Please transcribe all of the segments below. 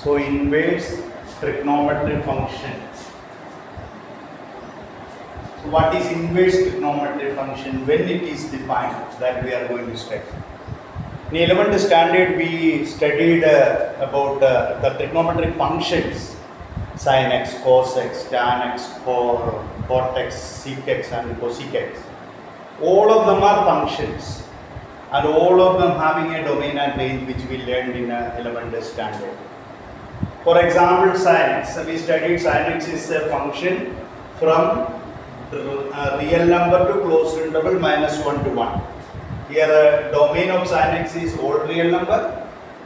So inverse trigonometric function. So what is inverse trigonometric function? When it is defined, that we are going to study. In 11th standard, we studied about the trigonometric functions: sin x, cos x, tan x, cot x, sec x, and cosec x. All of them are functions, and all of them having a domain and range, which we learned in 11th standard. For example, sin x. We studied sin x is a function from real number to closed interval -1 to 1. Here the domain of sin x is whole real number,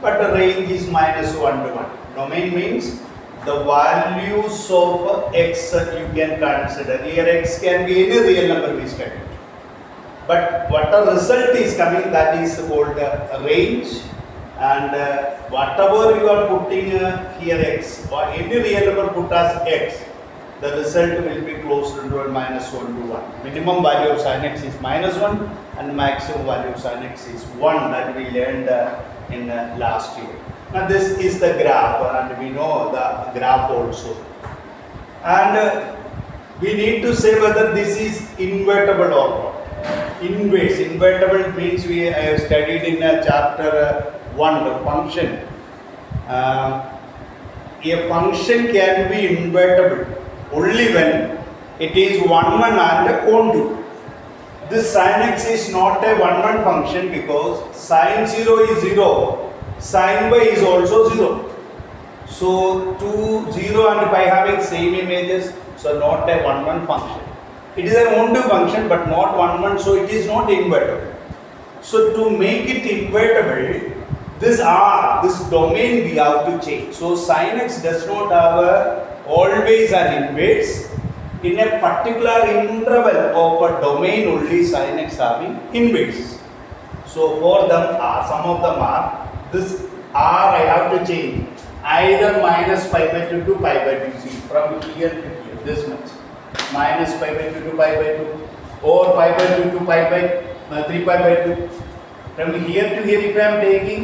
but the range is -1 to 1. Domain means the values of x you can consider. Here x can be any real number we studied. But what the result is coming, that is called range, and whatever you are putting here x, or any real number put as x, the result will be close to -1 to 1. Minimum value of sin x is -1 and maximum value of sin x is 1, that we learned in last year. Now this is the graph, and we know the graph also. And we need to say whether this is invertible or not. Invertible means we have studied in chapter 1, the function. A function can be invertible only when it is 1 and onto. This sin x is not a 1 function, because sin 0 is 0, sin y is also 0. So 2, 0 and pi having same images, so not a 1 function. It is an onto function but not 1, so it is not invertible. So to make it invertible, this R, this domain we have to change. So sin x does not have always an inverse. In a particular interval of a domain only sin x having inverse. So for them are, some of them are, this R I have to change either -pi/2 to pi/2. See, from here to here, this much, -pi/2 to pi/2, or pi/2 to 3pi/2. From here to here, if I am taking,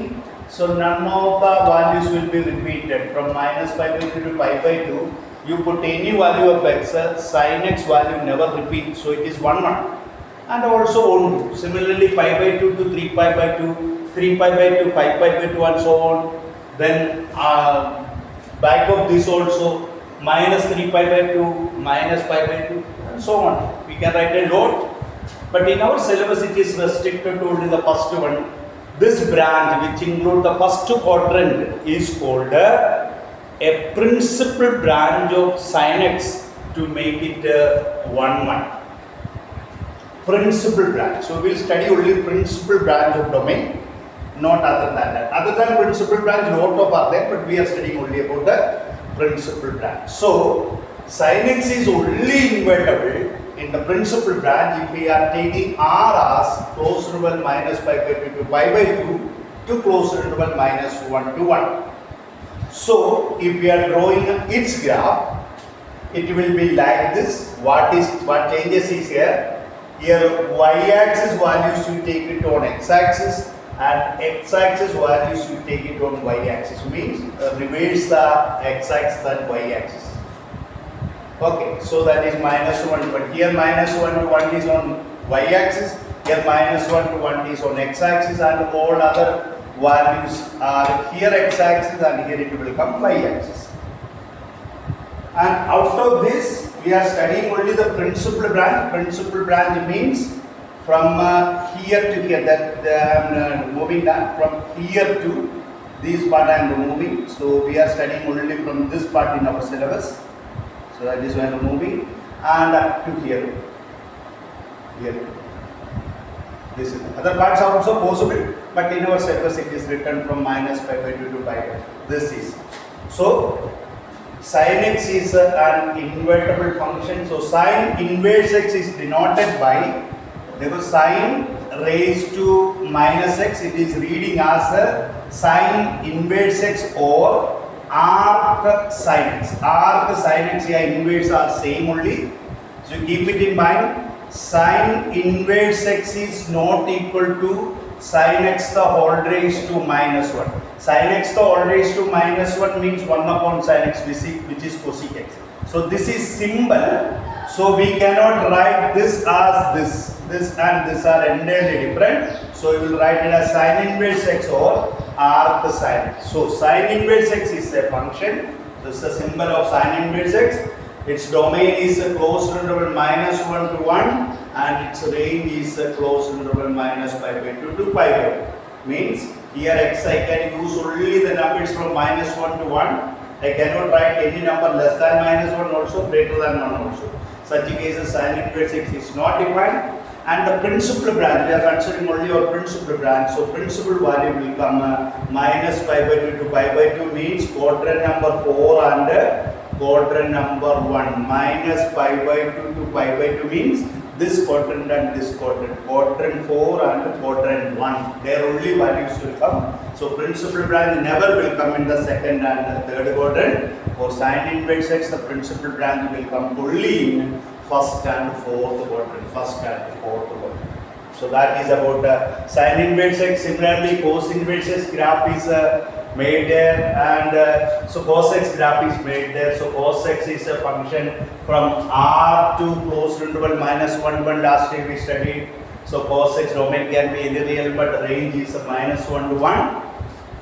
so none of the values will be repeated. From -pi/2 to pi/2, you put any value of x, sin x value never repeats, so it is 1. And also onto. Similarly, pi/2 to 3pi/2, 3pi/2, 5pi/2, and so on. Then back of this also, -3pi/2, -pi/2, and so on. We can write a lot, but in our syllabus it is restricted to only the first one. This branch, which includes the first quadrant, is called a principal branch of sin x, to make it 1. Principal branch. So we will study only principal branch of domain, not other than that. Other than principal branch, lot of are there, but we are studying only about the principal branch. So sin x is only invertible in the principal branch if we are taking R as closed interval -pi/2 to pi/2 to closed interval -1 to 1. So if we are drawing its graph, it will be like this. What changes is here. Here y-axis values you take it on x-axis, and x-axis values you take it on y-axis. Means reverse the x-axis and y-axis. Okay, so that is -1. But here -1 to 1 is on y-axis. Here -1 to 1 is on x-axis, and all other values are here x-axis, and here it will come y-axis. And out of this, we are studying only the principal branch. Principal branch means from here to here. That I am moving down from here to this part. I am removing. So we are studying only from this part in our syllabus. So that is why I am moving, and up to here. Here. This is other parts are also possible, but in our syllabus it is written from -pi/2 to pi/2. This is. So sin x is an invertible function. So sin inverse x is denoted by, therefore sin raised to -x, it is reading as sin inverse x or arc sin x. Arc sin x and inverse are same only. So keep it in mind. Sin inverse x is not equal to sin x the whole raised to minus 1. Sin x the whole raised to minus 1 means 1 upon sin x, which is cosec x. So this is symbol. So we cannot write this as this. This and this are entirely different. So we will write it as sin inverse x or arc sin x. So sin inverse x is a function. This is the symbol of sin inverse x. Its domain is a closed interval minus 1 to 1 and its range is a closed interval minus pi by 2 to pi by 2. Means here x I can use only the numbers from minus 1 to 1. I cannot write any number less than minus 1 also, greater than 1 also. Such cases sin inverse x is not defined. And the principal branch, we are considering only our principal branch. So principal value will come minus pi by 2 to pi by 2 means quadrant number 4 and quadrant number 1. Minus pi by 2 to pi by 2 means this quadrant and this quadrant. Quadrant 4 and quadrant 1. Their only values will come. So principal branch never will come in the second and the third quadrant. For sin inverse x, the principal branch will come only in first and fourth quadrant. First and fourth quadrant. So that is about sin inverse x. Similarly, cos inverse x graph is made there, and so cos x graph is made there. So cos x is a function from R to closed interval minus 1 1 last day we studied. So cos x domain can be any real, but range is minus 1 to 1.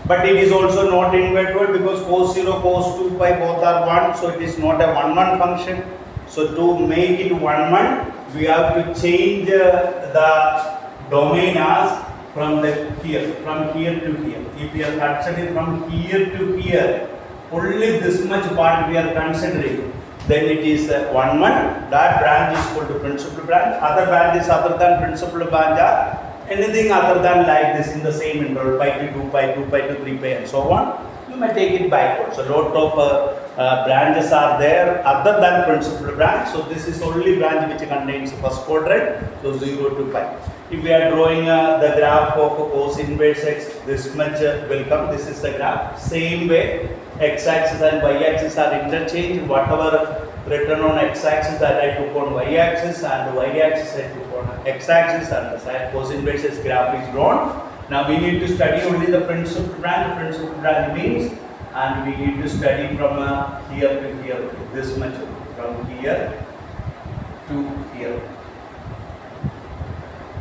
But it is also not invertible because cos 0, cos 2 pi both are 1. So it is not a 1 1 function. So to make it 1 1, we have to change the domain as from here to here. If we are considering from here to here, only this much part we are considering, then it is 1 1. That branch is called the principal branch. Other branches other than principal branch are anything other than like this in the same interval, pi to 2 pi, 2 pi to 3 pi and so on. You may take it backwards. So lot of branches are there other than principal branch. So this is only branch which contains the first quadrant. So 0 to pi. If we are drawing the graph of cos inverse x, this much will come. This is the graph. Same way, x-axis and y-axis are interchanged. Whatever written on x-axis that I took on y-axis, and y-axis I took on x-axis, and the side cos inverse x graph is drawn. Now we need to study only the principal branch. Principal branch means, and we need to study from here to here, this much, from here to here.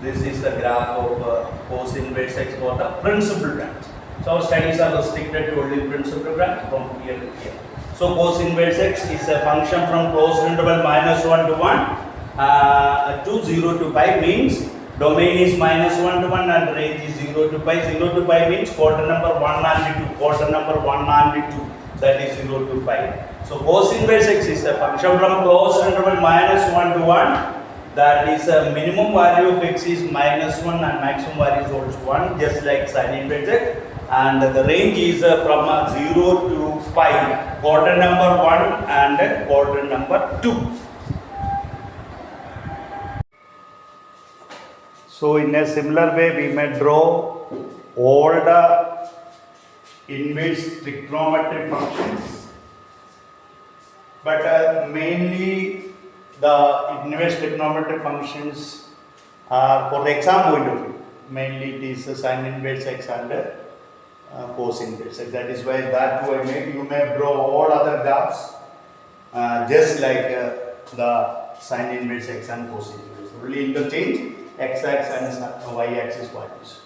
This is the graph of cos inverse x for the principal branch. So our studies are restricted to only principal branch from here to here. So cos inverse x is a function from closed interval minus 1 to 1 to 0 to pi means domain is minus 1 to 1 and range is 0 to pi. 0 to pi means quadrant number 1 and 2. Quadrant number 1 and 2, that is 0 to pi. So cos inverse x is a function from closed interval minus 1 to 1. That is a minimum value of x is minus 1 and maximum value is also 1, just like sin inverse x. And the range is from 0 to pi, quadrant number 1 and quadrant number 2. So in a similar way, we may draw all the inverse trigonometric functions, but mainly the inverse trigonometric functions are for the exam point of view. Mainly it is sin inverse x and cos inverse x. That is why that way you may draw all other graphs just like the sin inverse x and cos inverse. Only interchange x-axis and y-axis values.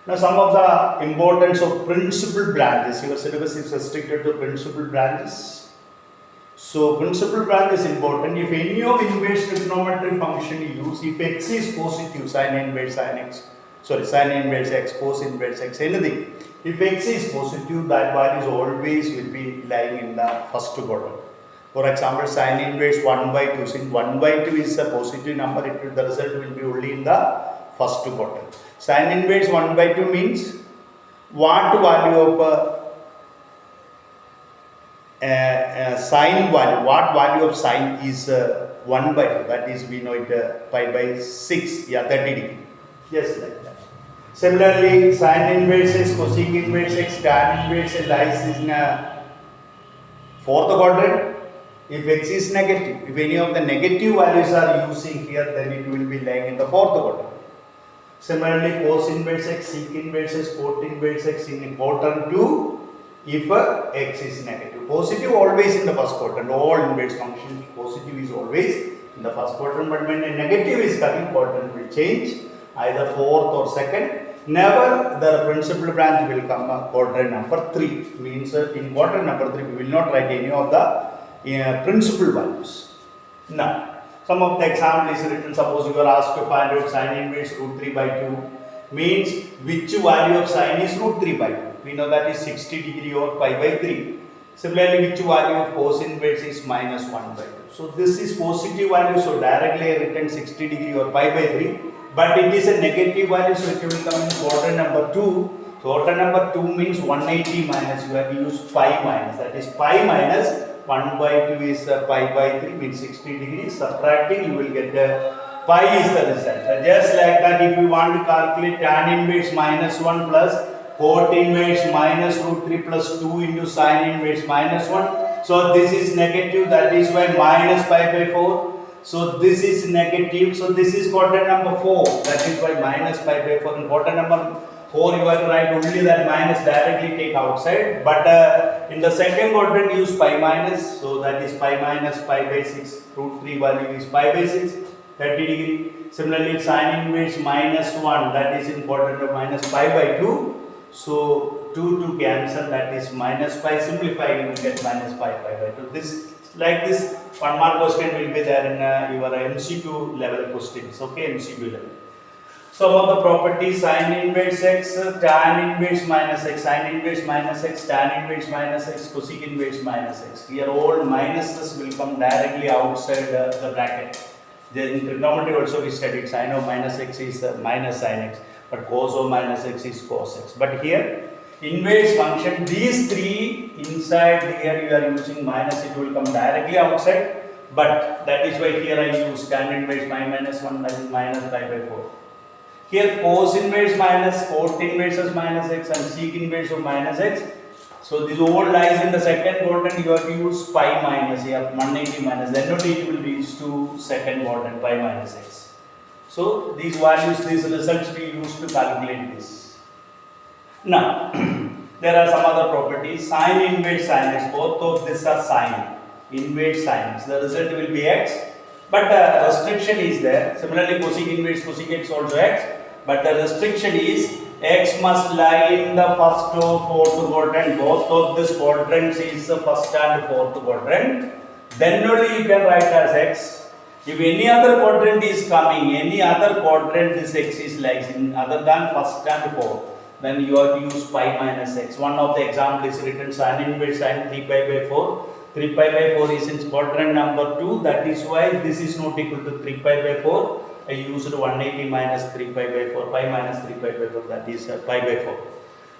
Now some of the importance of principal branches. Your syllabus is restricted to principal branches. So principal branch is important. If any of inverse trigonometric function you use, if x is positive, sin inverse x, cos inverse x, anything. If x is positive, that value always will be lying in the first quadrant. For example, sin inverse 1 by 2. Since 1 by 2 is a positive number, the result will be only in the first quadrant. Sin inverse 1 by 2 means what value of sine value, what value of sine is 1 by 2, that is we know it pi by 6, 30 degree, just like that. Similarly, sin inverse x, cosec inverse x, tan inverse x lies in fourth quadrant. If x is negative, if any of the negative values are using here, then it will be lying in the fourth quadrant. Similarly, cos inverse x, sec inverse x, cot inverse x in quadrant 2 if x is negative. Positive always in the first quadrant. All inverse functions positive is always in the first quadrant, but when a negative is coming, quadrant will change either fourth or second. Never the principal branch will come quadrant number 3. Means in quadrant number 3 we will not write any of the principal values. Now, some of the example is written. Suppose you are asked to find out sin inverse root 3 by 2. Means which value of sin is root 3 by 2. We know that is 60 degree or pi by 3. Similarly, which value of cos inverse is minus 1 by 2. So this is positive value, so directly I written 60 degree or pi by 3. But it is a negative value, so it will come in quadrant number 2. So quadrant number 2 means 180 minus, you have to use pi minus. That is pi minus 1 by 2 is pi by 3 means 60 degrees. Subtracting, you will get pi is the result. Just like that, if you want to calculate tan inverse minus 1 plus cot inverse minus root 3 plus 2 into sin inverse minus 1. So this is negative, that is why minus pi by 4. So this is negative, so this is quadrant number 4. That is why minus pi by 4. In quadrant number 4 you have to write only that minus, directly take outside. But in the second quadrant use pi minus. So that is pi minus pi by 6. Root 3 value is pi by 6. 30 degree. Similarly, sin inverse minus 1, that is in quadrant of minus pi by 2. So 2 to cancel, that is minus pi. Simplify, you will get minus pi by 2. This like this 1 mark question will be there in your MCQ level questions. Okay, MCQ level. Some of the properties: sin inverse x, tan inverse minus x, sin inverse minus x, tan inverse minus x, cosec inverse minus x. Here all minuses will come directly outside the bracket. Then in trigonometry also we studied sin of minus x is minus sin x, but cos of minus x is cos x. But here inverse function, these three inside here you are using minus, it will come directly outside. But that is why here I use tan inverse pi minus 1, that is minus pi by 4. Here cos inverse minus, cot inverse is minus x, and sec inverse of minus x. So this all lies in the second quadrant. You have to use pi minus here, 180 minus. Then only it will reach to second quadrant, pi minus x. So these values, these results we use to calculate this. Now, there are some other properties. Sin inverse sin x, both of these are sin, inverse sin x. The result will be x, but the restriction is there. Similarly, cosec inverse cosec x also x, but the restriction is x must lie in the first or fourth quadrant. Both of these quadrants is the first and fourth quadrant. Then only you can write as x. If any other quadrant is coming, any other quadrant this x is lies in other than first and fourth, then you have to use pi minus x. One of the example is written sin inverse sin 3 pi by 4. 3 pi by 4 is in quadrant number 2. That is why this is not equal to 3 pi by 4. I used 180 minus 3 pi by 4. Pi minus 3 pi by 4, that is pi by 4.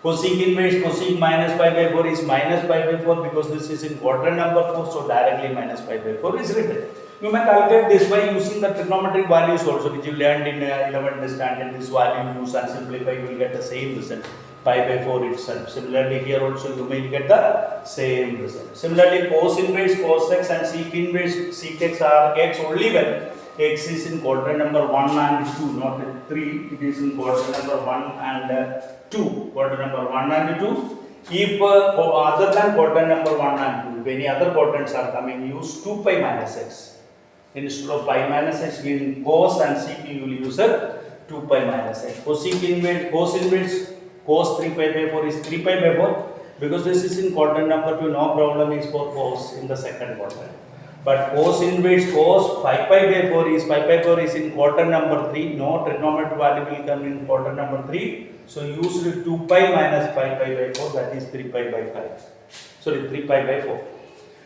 Cosec inverse cosec minus pi by 4 is minus pi by 4 because this is in quadrant number 4. So directly minus pi by 4 is written. You may calculate this by using the trigonometric values also, which you learned in 11th standard. This value use and simplify, you will get the same result, pi by 4 itself. Similarly, here also you may get the same result. Similarly, cos inverse cos x and sec inverse sec x are x only when x is in quadrant number 1 and 2, not 3. It is in quadrant number 1 and 2. Quadrant number 1 and 2. If other than quadrant number 1 and 2, if any other quadrants are coming, use 2 pi minus x. Instead of pi minus x, in cos and sec you will use 2 pi minus x. Cosec inverse cos 3 pi by 4 is 3 pi by 4 because this is in quadrant number 2. No problem is for cos in the second quadrant. But cos inverse cos 5 pi by 4 is 5 pi by 4 is in quadrant number 3. No trigonometric value will come in quadrant number 3. So use 2 pi minus 5 pi by 4, that is 3 pi by 5. Sorry, 3 pi by 4.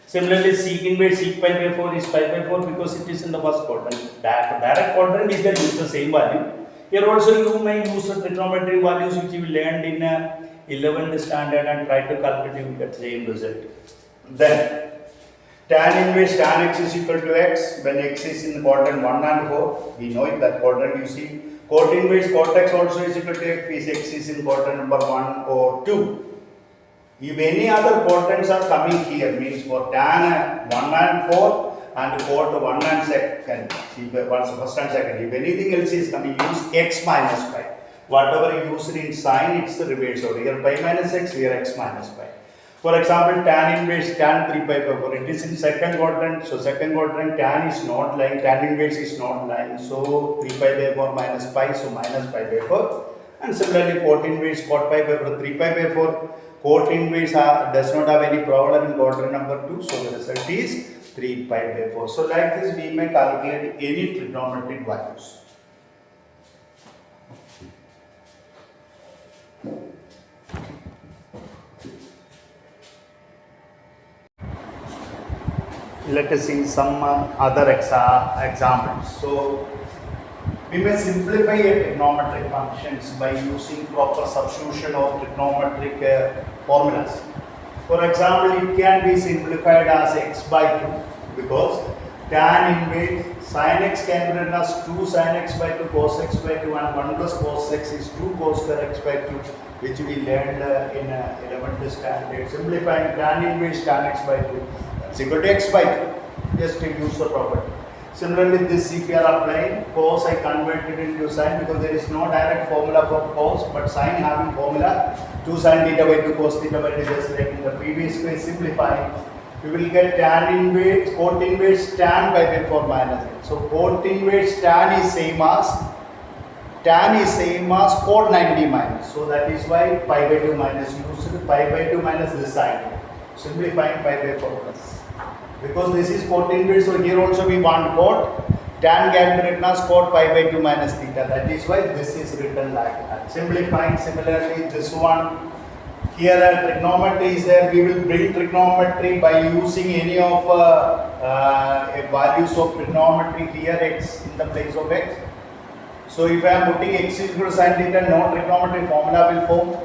Similarly, sec inverse sec pi by 4 is pi by 4 because it is in the first quadrant. Direct quadrant is that use the same value. Here also you may use the trigonometric values which you learned in 11th standard and try to calculate, you will get the same result. Then tan inverse tan x is equal to x when x is in quadrant 1 and 4. We know in that quadrant you see. Cot inverse cot x also is equal to x if x is in quadrant number 1 or 2. If any other quadrants are coming here, means for tan 1 and 4, and cot 1 and second. What's first and second? If anything else is coming, use x minus pi. Whatever you use in sine, it's the reverse order. Here pi minus x, here x minus pi. For example, tan inverse tan 3 pi by 4. It is in second quadrant. So second quadrant tan is not lying, tan inverse is not lying. So 3 pi by 4 minus pi, so minus pi by 4. And similarly, cot inverse cot pi by 4, 3 pi by 4. Cot inverse does not have any problem in quadrant number 2. So the result is 3 pi by 4. So like this, we may calculate any trigonometric values. Let us see some other examples. So we may simplify a trigonometric functions by using proper substitution of trigonometric formulas. For example, it can be simplified as x by 2 because tan inverse sin x can be written as 2 sin x by 2 cos x by 2 and 1 plus cos x is 2 cos square x by 2, which we learned in 11th standard. Simplifying tan inverse tan x by 2 is equal to x by 2. Just to use the property. Similarly, this if you are applying cos, I converted into sin because there is no direct formula for cos, but sin having formula 2 sin theta by 2 cos theta by 2, just like in the previous way. Simplifying, we will get tan inverse, cot inverse tan pi by 4 minus x. So cot inverse tan is same as cot 90 minus. So that is why pi by 2 minus used, pi by 2 minus this side. Simplifying pi by 4 plus. Because this is cot inverse, so here also we want cot. Tan can be written as cot pi by 2 minus theta. That is why this is written like that. Simplifying, similarly this one. Here trigonometry is there. We will bring trigonometry by using any of values of trigonometry. Here x in the place of x. So if I am putting x is equal to sin theta, no trigonometry formula will form.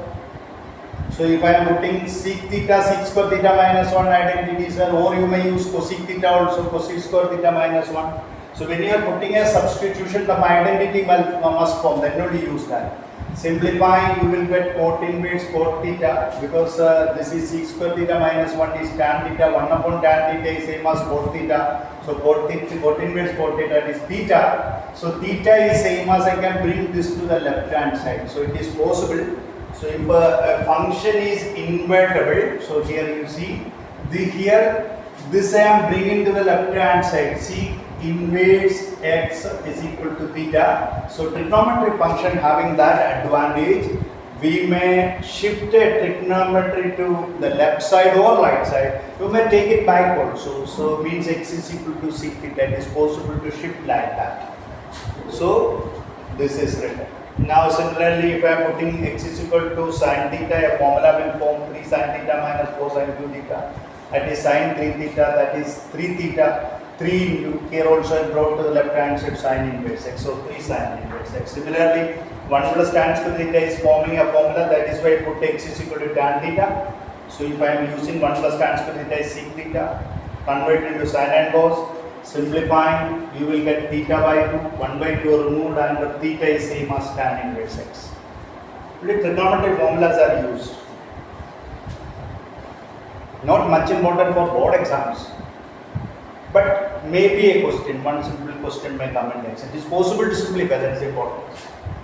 So if I am putting sec theta, sec square theta minus 1 identities, or you may use cosec theta also, cosec square theta minus 1. So when you are putting a substitution, the identity must form, then only use that. Simplifying, you will get cot inverse cot theta, because this is sec square theta minus 1 is tan theta, 1 upon tan theta is same as cot theta. So cot inverse cot theta is theta. So theta is same as, I can bring this to the left hand side. So it is possible. So if a function is invertible, so here you see, this I am bringing to the left hand side. Sec inverse x is equal to theta. So trigonometric function having that advantage, we may shift a trigonometry to the left side or right side. You may take it backward. So means x is equal to sec theta. It is possible to shift like that. So this is written. Now similarly, if I am putting x is equal to sin theta, a formula will form 3 sin theta minus 4 sin 2 theta. That is sin 3 theta, that is 3 theta. 3 into, here also I brought to the left hand side sin inverse x. So 3 sin inverse x. Similarly, 1 plus tan square theta is forming a formula, that is why I put x is equal to tan theta. So if I am using 1 plus tan square theta is sec theta, convert into sin and cos. Simplifying, you will get theta by 2, 1 by 2 removed, and the theta is same as tan inverse x. The trigonometric formulas are used. Not much important for board exams, but maybe a question, one simple question may come in next. It is possible to simplify, that is important.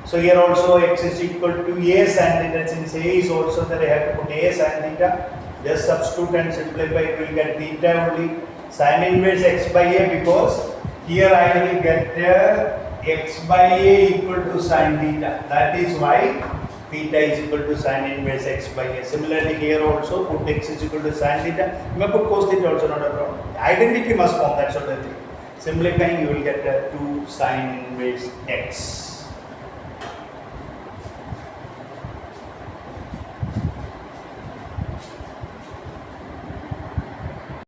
So here also x is equal to a sin theta, since a is also there, I have to put a sin theta. Just substitute and simplify, you will get theta only. Sin inverse x by a, because here I will get x by a equal to sin theta. That is why theta is equal to sin inverse x by a. Similarly here also put x is equal to sin theta. You may put cos theta also, not a problem. Identity must form, that's what I think. Simplifying, you will get 2 sin inverse x.